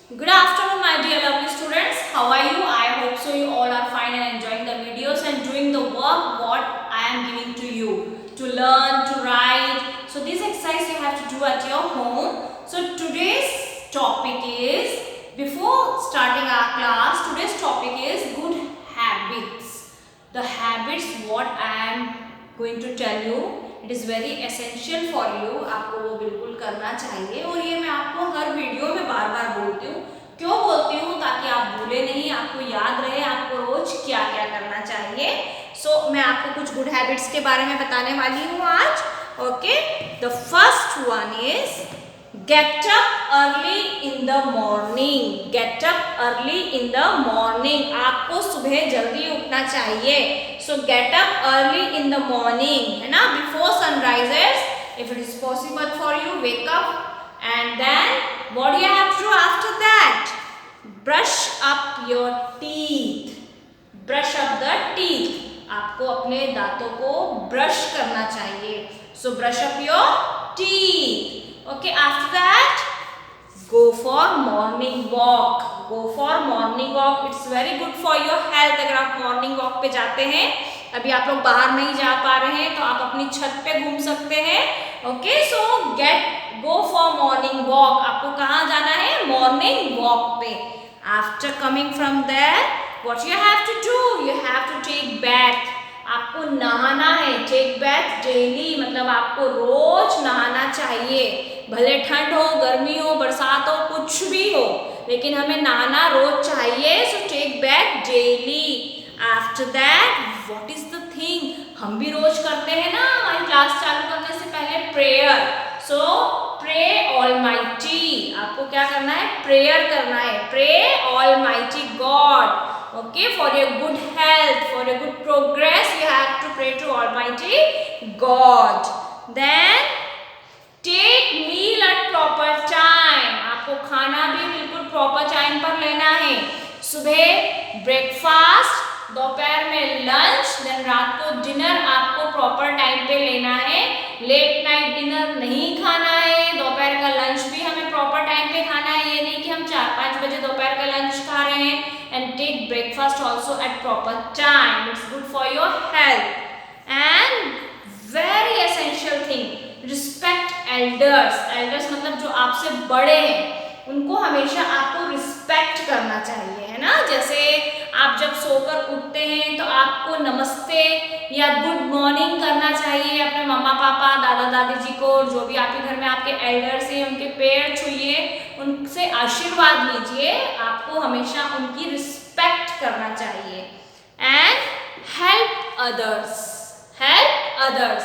Good afternoon, my dear lovely students. How are you? I hope so. You all are fine and enjoying the videos and doing the work what I am giving to you to learn, to write. So this exercise you have to do at your home. So today's topic is, before starting our class, today's topic is good habits. The habits what I am going to tell you, it is very essential for you. आपको वो बिल्कुल करना चाहिए और ये मैं आपको हर video में बार बार बोलती हूँ. क्यों बोलती हूँ? ताकि आप भूले नहीं, आपको याद रहे आपको रोज क्या क्या करना चाहिए. मैं आपको कुछ गुड हैबिट्स के बारे में बताने वाली हूँ आज. Okay, the first one is get up early in the morning. Get up early in the morning. आपको सुबह जल्दी उठना चाहिए. So get up early in the morning, है ना, before sun rises. If it is possible for you, wake up and then what do you have to do after that? Brush up your teeth. Brush up the teeth. आपको अपने दांतों को brush करना चाहिए. So brush up your teeth. Okay, after that go for morning walk. Go for morning walk. It's very good for your health. अगर आप morning walk पे जाते हैं, अभी आप लोग बाहर नहीं जा पा रहे हैं तो आप अपनी छत पे घूम सकते हैं. Okay, so go for morning walk. आपको कहाँ जाना है? Morning walk पे. After coming from there, what you have to do? You have to take bath. आपको नहाना है. टेक बैथ डेली, मतलब आपको रोज नहाना चाहिए. भले ठंड हो, गर्मी हो, बरसात हो, कुछ भी हो, लेकिन हमें नहाना रोज चाहिए. So take bath daily. After that what is the thing, हम भी रोज करते हैं ना हमारी क्लास चालू करने से पहले, प्रेयर. सो प्रे ऑलमाइटी. आपको क्या करना है? प्रेयर करना है. Pray almighty God. Okay, for your good health, for your good progress, you have to pray to Almighty God. Then take meal at proper time. आपको खाना भी बिल्कुल प्रॉपर टाइम पर लेना है. सुबह ब्रेकफास्ट, दोपहर में लंच, देन रात को डिनर आपको प्रॉपर टाइम पे लेना है. लेट नाइट डिनर नहीं खाना है. दोपहर का लंच भी हमें प्रॉपर टाइम पे खाना है. ये नहीं कि हम 4-5 बजे दोपहर का लंच खा रहे हैं. And take breakfast also at proper time. It's good for your health. And very essential thing, respect elders. Elders मतलब जो आपसे बड़े हैं, उनको हमेशा आपको रिस्पेक्ट करना चाहिए, है ना. जैसे आप जब सोकर उठते हैं तो आपको नमस्ते या गुड मॉर्निंग करना चाहिए अपने मम्मा पापा, दादा दादी जी को. जो भी आपके घर में आपके एल्डर्स हैं, उनके पैर छूइए, उनसे आशीर्वाद लीजिए. आपको हमेशा उनकी रिस्पेक्ट करना चाहिए. And help others. Help others.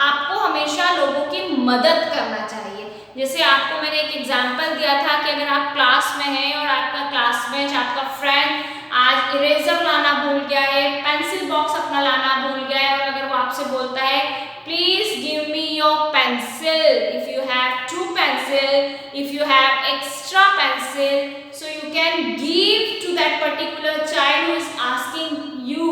आपको हमेशा लोगों की मदद करना चाहिए. जैसे आपको मैंने एक एग्जाम्पल दिया था कि अगर आप क्लास में हैं और आपका क्लासमेट, आपका फ्रेंड आज इरेजर लाना भूल गया है, पेंसिल बॉक्स अपना लाना भूल गया है, और अगर वो आपसे बोलता है please give me your pencil, if you have 2 pencil, if you have extra pencil, so you can give to that particular child who is asking you,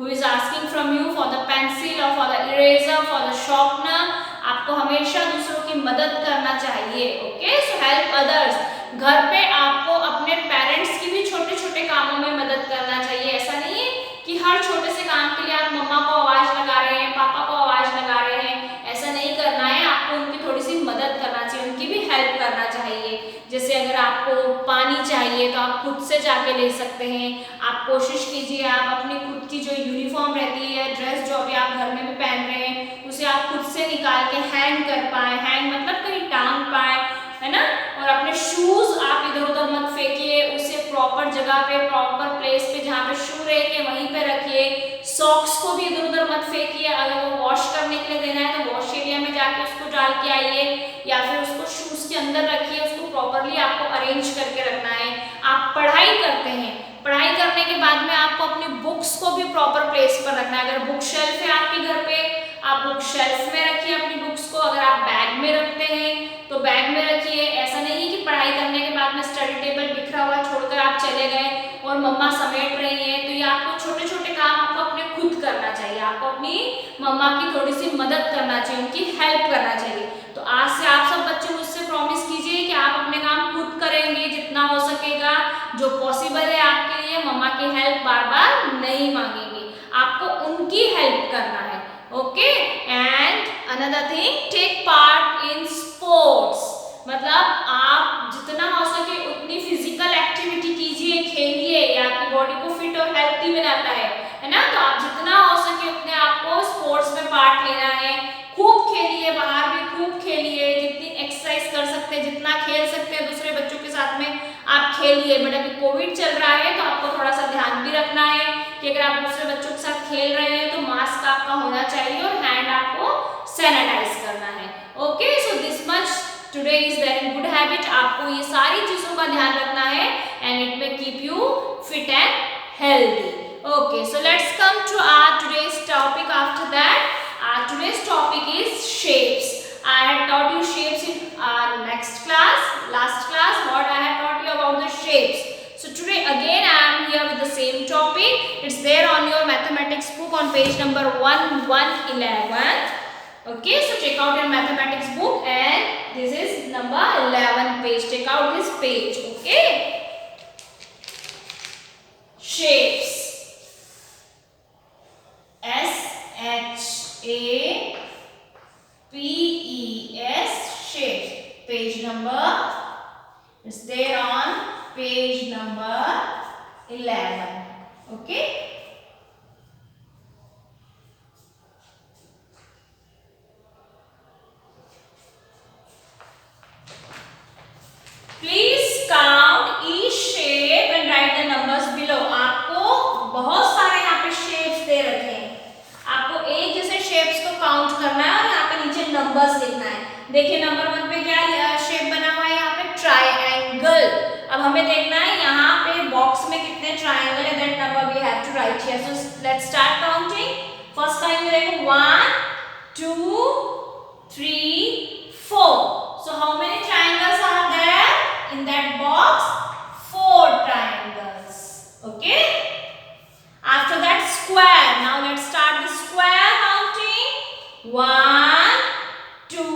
who is asking from you for the pencil or for the eraser, for the sharpener. आपको हमेशा दूसरों की मदद करना चाहिए. Okay, so help others. घर पे आपको अपने पेरेंट्स की भी छोटे छोटे कामों में मदद करना चाहिए. ऐसा नहीं है कि हर छोटे से काम के लिए आप मम्मा को आवाज लगा रहे हैं, पापा को आवाज लगा रहे हैं. ऐसा नहीं करना है. आपको उनकी थोड़ी सी मदद करना चाहिए, उनकी भी हेल्प करना चाहिए. जैसे अगर आपको पानी चाहिए तो आप खुद से जाके ले सकते हैं. आप कोशिश कीजिए आप अपनी खुद की जो यूनिफॉर्म रहती है, ड्रेस जो अभी आप घर में भी पहन रहे हैं, उसे आप खुद से निकाल के हैंग कर पाए. हैंग मतलब कहीं टांग पाए, है ना. और अपने शूज आप इधर उधर मत फेंकिए. उसे प्रॉपर जगह पे, प्रॉपर प्लेस पे जहाँ पे शू रहेंगे वहीं पे रखिए. सॉक्स को भी इधर उधर मत फेंकिए. अगर वो वॉश करने के लिए देना है तो वॉश एरिया में जाके उसको डाल के आइए, या फिर उसको शूज के अंदर रखिए. उसको प्रॉपरली आपको अरेंज करके रखना है. आप पढ़ाई करते हैं, पढ़ाई करने के बाद में आपको अपनी बुक्स को भी प्रॉपर प्लेस पर रखना है. अगर बुक शेल्फ है आपके घर पे, आप बुक शेल्फ में रखिए अपनी बुक्स को. अगर आप बैग में रखते हैं तो बैग में रखिए. ऐसा नहीं है कि पढ़ाई करने के बाद में स्टडी टेबल बिखरा हुआ छोड़कर आप चले गए और मम्मा समेट रही हैं. तो ये आपको छोटे छोटे काम आपको अपने खुद करना चाहिए. आपको अपनी मम्मा की थोड़ी सी मदद करना चाहिए, उनकी हेल्प करना चाहिए. तो आज से आप सब बच्चे मुझसे प्रॉमिस कीजिए कि आप अपने काम खुद करेंगे जितना हो सके. हेल्प बार बार नहीं मांगेंगे, आपको उनकी हेल्प करना है। Okay, and another thing, take part in sports, मतलब आप जितना हो सके उतनी फिजिकल एक्टिविटी कीजिए, खेलिए, ये आपकी बॉडी को फिट और हेल्थी बनाता है ना। तो आप जितना हो सके उतने आपको स्पोर्ट्स में पार्ट लेना है, खूब खेलिए, बाहर भी खूब खेलिए, जितनी एक्सरसाइज कर सकते हैं, जितना खेल सकते हैं दूसरे बच्चों के साथ में आप खेलिए। बट अभी कोविड चल रहा है तो आपको थोड़ा सा ध्यान भी रखना है कि अगर आप दूसरे बच्चों के साथ खेल रहे हैं तो मास्क आपका होना चाहिए और हैंड आपको सैनिटाइज करना है। Okay, so this much today is very good habit, आपको ये सारी चीजों का ध्यान रखना है and it will keep you fit and healthy. Okay, so let's come to our today's topic after that. Today's topic is shapes. I had taught you shapes in our next class, last class, what I have taught you about the shapes. So today again I am here with the same topic. It's there on your mathematics book on page number 1111. Okay, so check out your mathematics book and this is number 11 page. Take out this page. Okay, shapes. SHAPES, shapes. Page number is there on page number 11. Okay. Please count each shape and write the numbers below. आपको बहुत सारे यहाँ पे shapes दे रखे हैं, आपको एक जैसे shapes को काउंट करना है और यहाँ पे नीचे नंबर्स लिखना है। देखिए नंबर 1 पे क्या शेप बना हुआ है, यहाँ पे ट्रायंगल। अब हमें देखना है यहाँ पे बॉक्स में कितने ट्रायंगल है, that number we have to write here. So let's start counting. First time में देखो 1 2 3 4। So how many triangles are there in that box? 4 triangles. Okay, after that square. Now let's start the square counting. 1 2,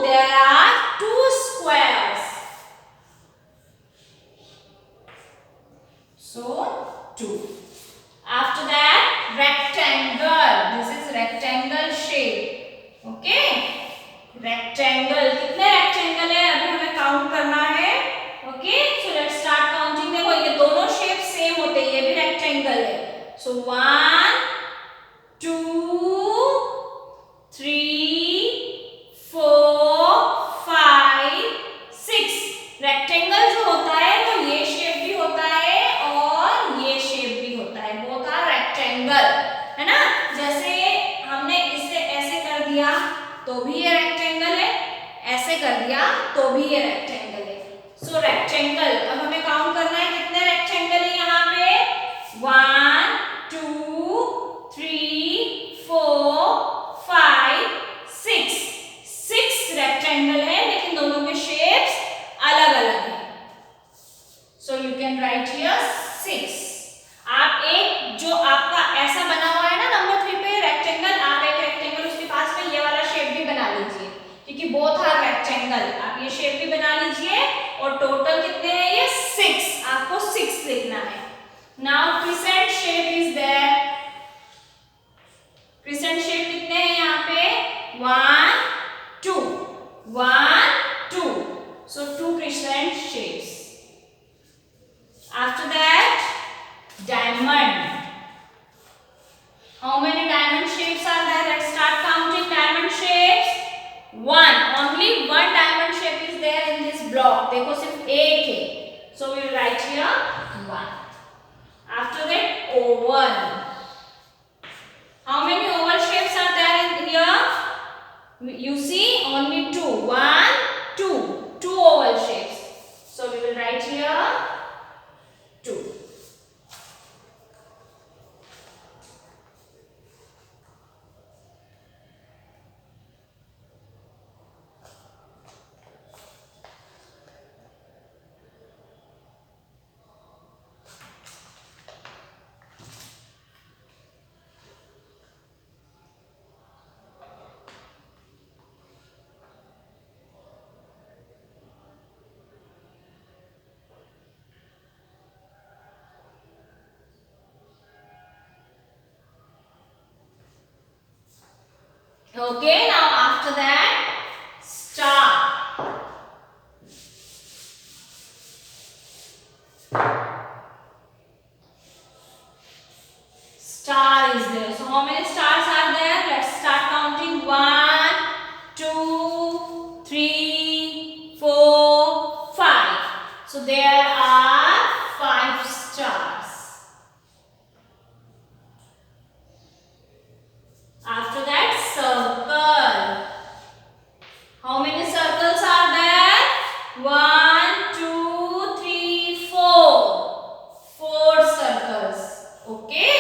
there are 2 squares, so 2. After that rectangle, this is rectangle shape. Okay, rectangle, कितने rectangle है अभी हमें count करना है। Okay, so let's start counting. देखो ये दोनों shape same होते हैं, ये भी रेक्टेंगल है। सो 1 2 3 4 5 6। रेक्टेंगल जो होता है वो ये शेप भी होता है और ये शेप भी होता है, बोथ आर रेक्टेंगल, है ना। जैसे हमने इसे ऐसे कर दिया तो भी ये रेक्टेंगल है, ऐसे कर दिया तो भी ये रेक्टेंगल है। सो रेक्टेंगल, अब हमें काउंट करना है कितने रेक्टेंगल है यहाँ पे। 1 2 3 4 5 6। 6 रेक्टेंगल है लेकिन दोनों के शेप्स अलग अलग हैं। सो यू कैन राइट हियर 6। आप एक जो आपका ऐसा बना हुआ है ना नंबर 3 पे रेक्टेंगल, आप एक रेक्टेंगल उसके पास में ये वाला शेप भी बना लीजिए क्योंकि बोथ आर रेक्टेंगल। आप ये शेप भी बना लीजिए और टोटल कितने हैं ये 6, आपको 6 लिखना है। Now crescent shape is there. Crescent shape कितने हैं यहाँ पे 1 2 1 2। So 2 crescent shapes. After that diamond. How many diamond shapes are there? Let's start counting diamond shapes. 1, only one diamond shape is there in this block. देखो सिर्फ एक है, so we will write here 1. After that oval. How many oval shapes are there in here? You see only 2. 1 2, 2 oval shapes. So we will write here 2. Okay, now after that, star. Star is there. So how many stars are there? Let's start counting. 1, 2, 3, 4, 5. So there are 5 stars. After that, circle. How many circles are there? 1, 2, 3, 4. 4 circles. Okay.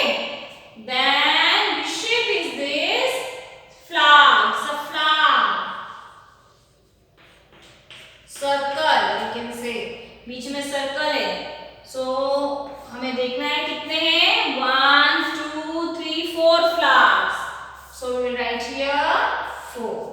Then which shape is this? Flag. It's a flag. Circle you can say. बीच में circle है. So हमें देखना है कितने हैं. 1, 2, 3, 4 flags. So we will write here 4.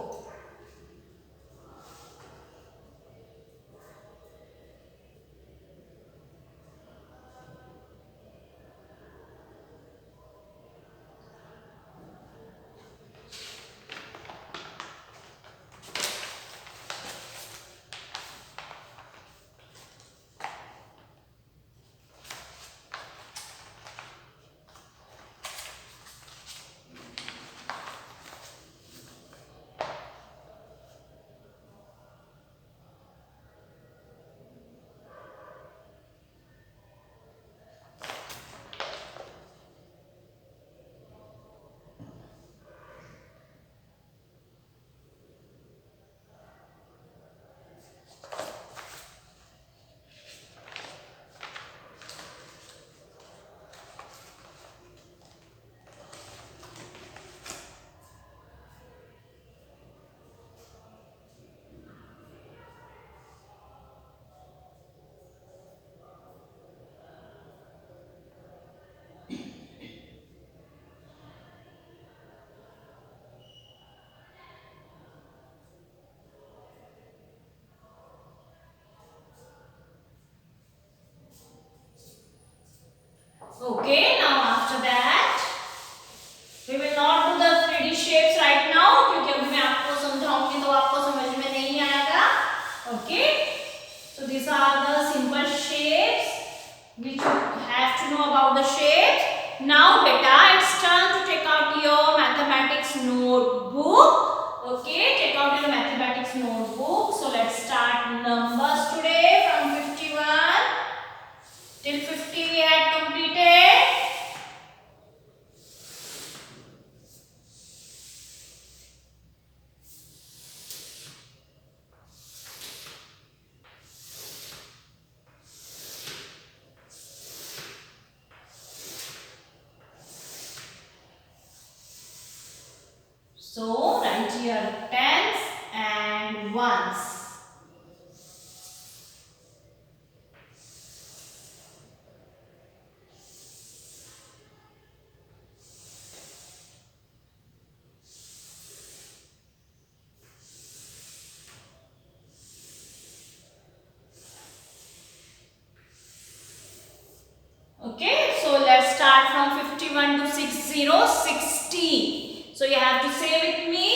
Okay, now after that we will not do the 3D shapes right now क्योंकि अभी मैं आपको समझाऊंगी तो आपको समझ में नहीं आएगा. Okay, so these are the simple shapes which you have to know about the shapes. Now beta, it's time to take out your mathematics notebook. Okay, take out your mathematics notebook. So let's start numbers today from 51 till 50 we had completed. So write here tens and ones. Okay, so let's start from 51 to 60, 60. So you have to say with me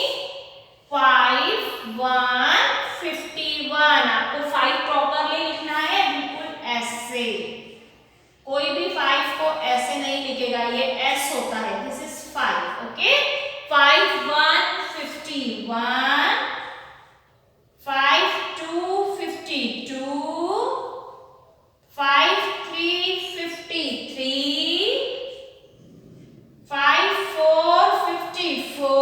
5, 1, 51. आपको 5 properly लिखना है बिल्कुल ऐसे. कोई भी 5 को ऐसे नहीं लिखेगा, ये S होता है. This is 5. Okay, 5, 1, 51. 5, 2, 52. 5, 3, 53. 5, 4, 54.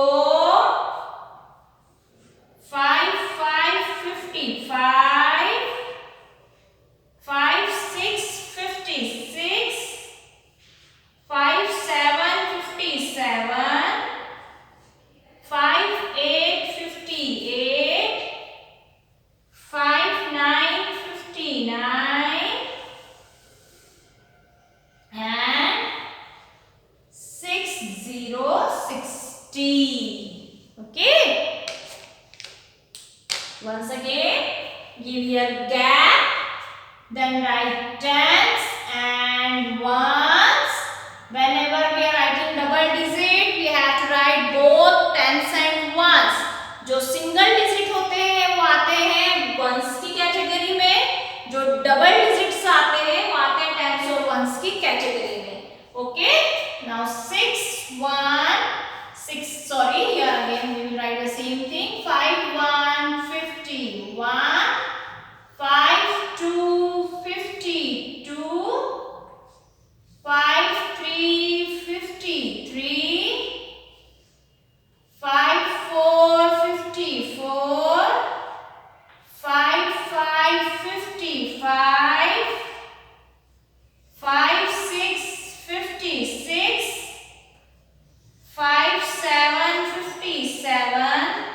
5, 5, 55. 5, 6, 56. 5, 7, 57. 5, 8, 58. 5, 9, 59. And 6, 0, 60. Okay. Once again, give your gap. Then write tens and ones. Whenever we are writing double digit, we have to write both tens and 55, 5, 6, 56, 5, 7, 57,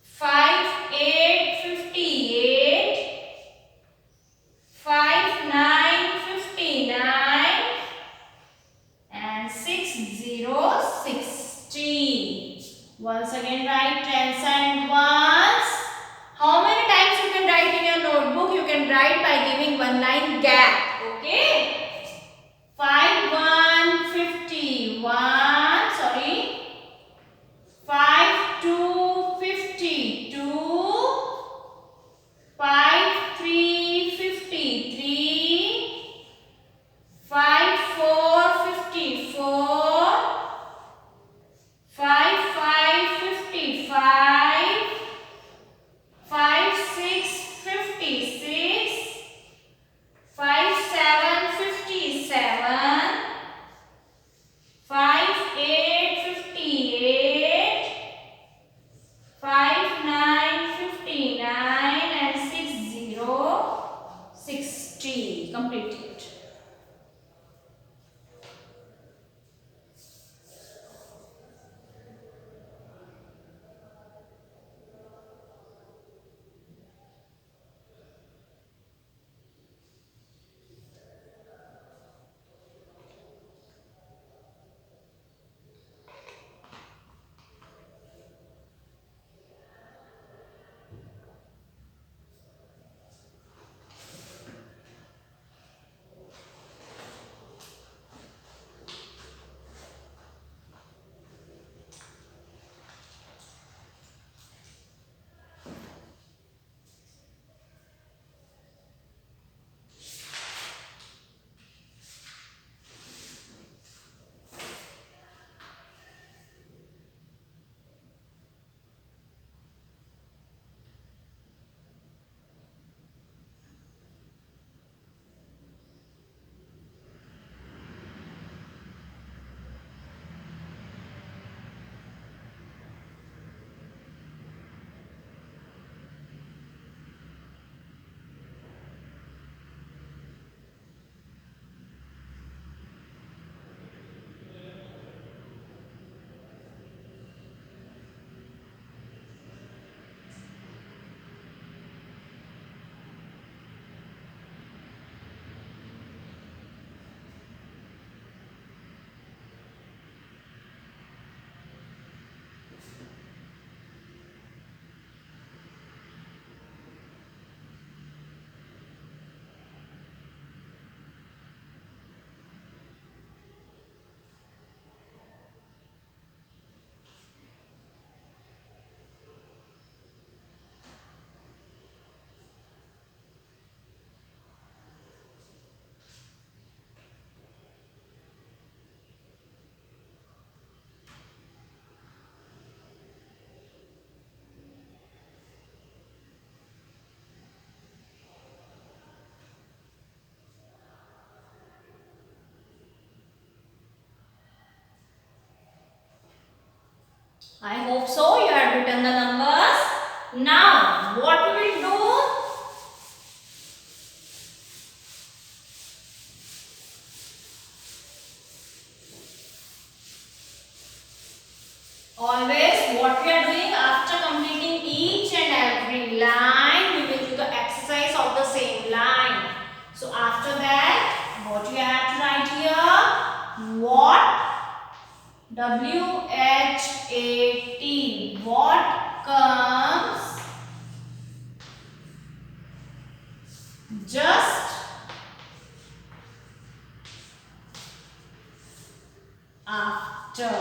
5, 8, 58, 5, 9, 59, and 6, 0, 60. Once again write tens and ones. How many times you can write in your notebook? You can write by giving one line gap. Okay. 5, 1, 51. Sorry. 5, 2, 52. 5, 3, 53. 5, 4, 54. 5, 5, 55. 5, 6, 56. 5, 7, 57. 5, 8, 58. 5, 9, 59, and 6, 0, 60. Completed. I hope so. You have written the numbers. Now, what we will do? Always, what we are doing after completing each and every line, we will do the exercise of the same line. So, after that, what you have to write here? What? W-H-A-T. What comes just after.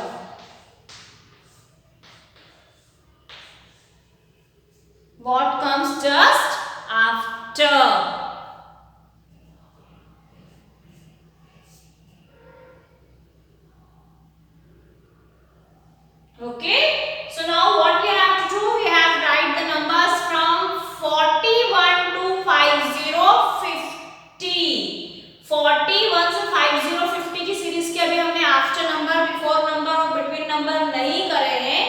What comes just after. Okay, so now what we have to do, we have to write the numbers from 41 to 50. 41 से 50 की series के अभी हमने after number, before number और between number नहीं करे हैं.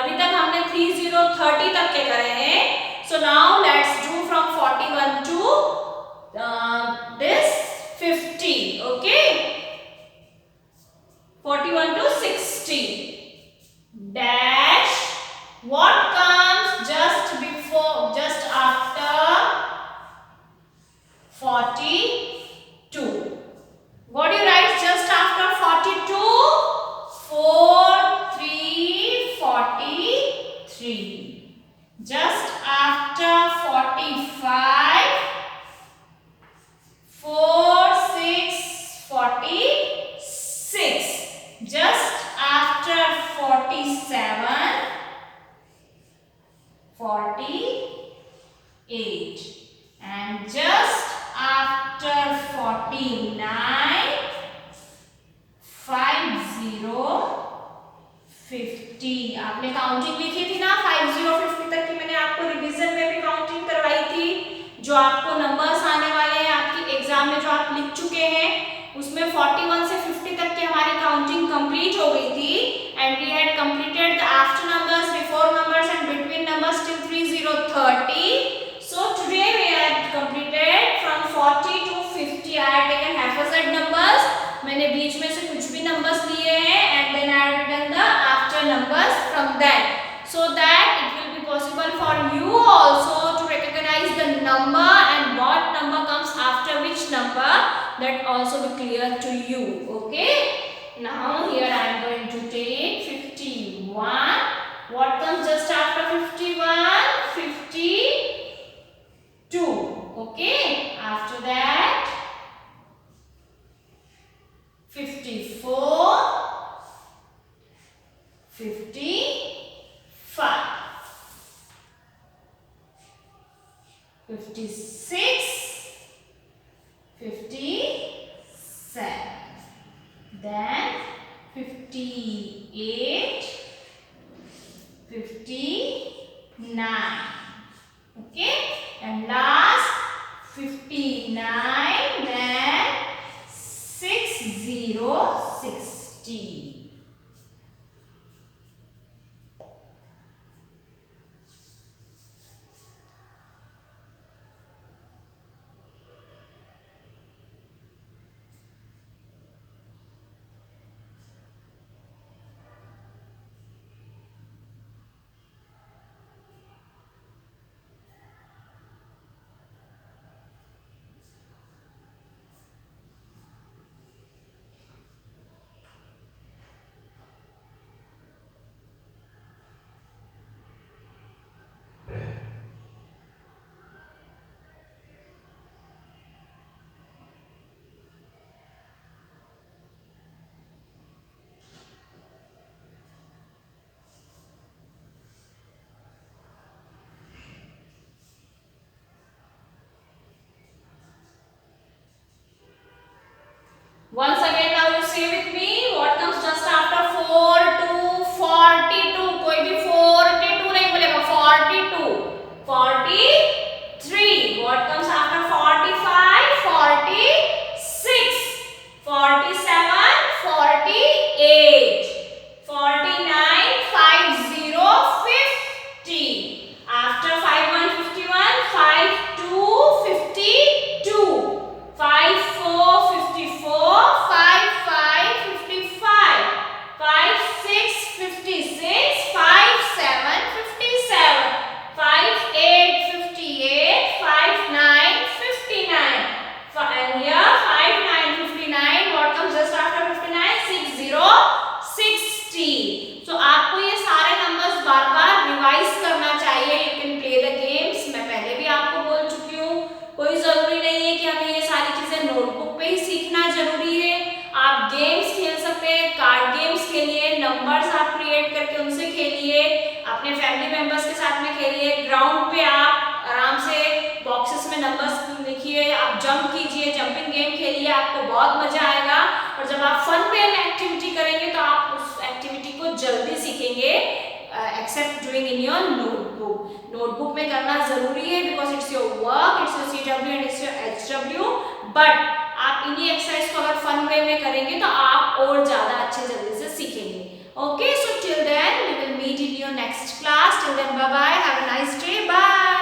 अभी तक हमने 30 30 तक के करे हैं. So now let's do from 41 to 45, 4, 6, 46. Just after 47, 48. And just after 49, 50. आपने काउंटिंग लिखी थी ना 50 तक की, मैंने आपको रिवीजन में भी काउंटिंग करवाई थी। जो आपको नंबर्स आने वाले हैं आपकी एग्जाम में जो आप लिख चुके हैं उसमें 41 से 50 तक की हमारी काउंटिंग कंप्लीट हो गई थी। And we had completed the after numbers, before numbers and between numbers till 30, 30. So today we had completed from 40 to 50. I had taken haphazard numbers. मैंने बीच में से कुछ भी नंबर्स लिए हैं and then I have written the after numbers from that, so that it will be possible for you also to recognize the number and what number comes after which number, that also be clear to you. Okay, now here I am going to take 51. What comes just after 51? 52. Okay, after that 54, 55, 56, 57, then 58, 59. Okay, and last 59, then 60, 60. Once again now you say with me, what comes just after 4 to 42? कोई भी 42 नहीं बोलेगा, 42, 43. What comes after 45? 46, 47, 48, 49, 50, 50. After 51, 51, 52, 52, 54, 54, 55, 55, 56, 56, 57, 57, 58, 58, 59, 59. And here 59, 59. What comes just after 59? 60, 60. So आपको ये सारे numbers बार बार revise करना चाहिए. You can play the games. मैं पहले भी आपको बोल चुकी हूँ, कोई जरूरी नहीं है कि हमें ये सारी चीजें नोटबुक पे ही सीखना जरूरी है. आप गेम्स खेल सकते हैं, कार्ड गेम्स खेलिए, नंबर्स आप क्रिएट करके उनसे खेलिए, अपने फैमिली मेंबर्स के साथ में खेलिए, ग्राउंड पे आप आराम से बॉक्सेस में नंबर्स लिखिए, आप जंप कीजिए, जंपिंग गेम खेलिए, आपको बहुत मजा आएगा. और जब आप फन पे एक्टिविटी करेंगे तो आप उस एक्टिविटी को जल्दी सीखेंगे, except doing in your notebook. Notebook में करना जरूरी है because it's your work, it's your CW and it's your HW. But आप इन्हीं एक्सरसाइज को अगर फन वे में करेंगे तो आप और ज्यादा अच्छे जल्दी से सीखेंगे. Okay, so till then we will meet in your next class. Till then bye bye, have a nice day, bye.